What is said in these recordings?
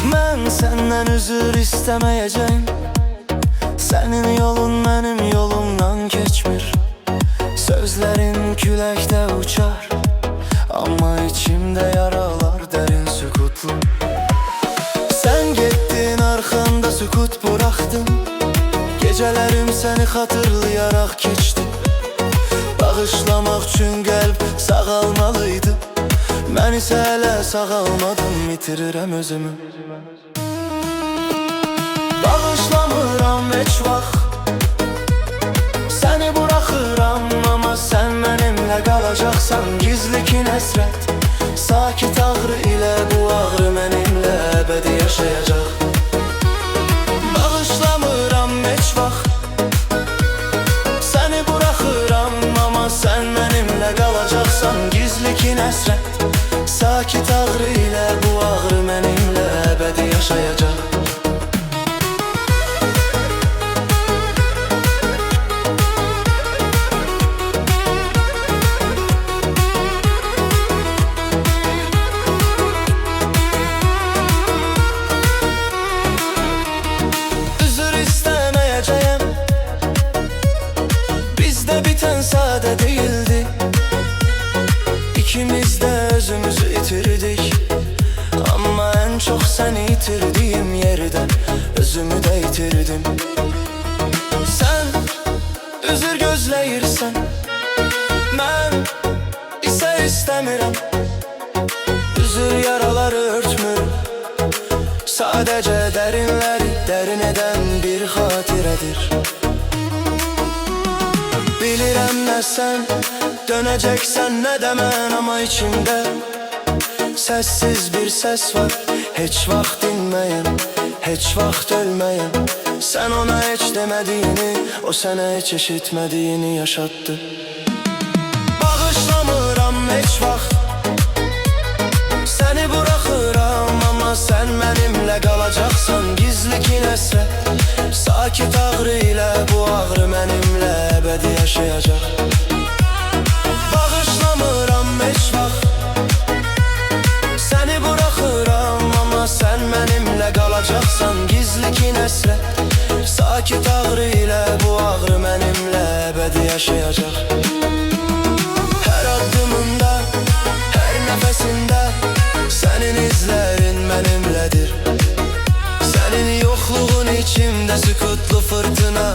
Mən səndən üzr istəməyəcəm. Sənin yolun mənim yolumdan keçmir. Sözlərin küləkdə uçar, amma içimdə yaralar dərin sükutlu. Sən getdin, arxanda sükut buraxdın. Gecələrim səni xatırlayaraq keçdi. Bağışlamaq üçün qəlb sağalmalıydı. Mən isə hələ sağalmadım, itirirəm özümü. Bağışlamıram heç vaxt. Səni buraxıram, amma sən mənimlə qalacaqsan. Gizli kin həsrət, sakit ağrı ilə bu ağrı mənimlə əbədi yaşayacaq. Bağışlamıram heç vaxt. Səni buraxıram, amma sən mənimlə qalacaqsan. Gizli kin həsrət, sakit ağrı ilə bu ağrı mənimlə əbədi yaşayacaq. Üzr istəməyəcəyəm. Bizdə bitən sadə değildi. İkimiz də özümüzü itirdik. Amma ən çox səni itirdiyim yerdən özümü də itirdim. Sən üzr gözləyirsən, mən isə istəmirəm. Üzr yaraları örtmür, sadəcə dərinləri dərin edən bir xatirədir. Bilirəm nə sən dönəcəksən, nə də mən, amma içimdə səssiz bir səs var. Heç vaxt dinməyəm, heç vaxt ölməyəm. Sən ona heç demədiyini, o sənə heç eşitmədiyini yaşatdı. Bağışlamıram heç vaxt. Səni buraxıram, amma sən mənimlə qalacaqsan. Gizli kin həsrət, sakit ağrı ilə bu ağrı mənimlə əbədi yaşayacaq. Bağışlamıram heç vaxt. Səni buraxıram, amma sən mənimlə qalacaqsan. Gizli kin həsrət, sakit ağrı ilə bu ağrı mənimlə əbədi yaşayacaq. Hər addımımda, hər nəfəsimdə sənin izlərin mənimlədir. Sənin yoxluğun içimdə sükutlu fırtına.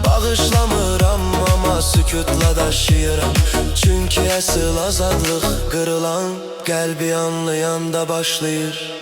Bağışlamıram, amma sükutla daşıyıram. Çünki əsl azadlıq qırılan, qəlbi anlayanda başlayır.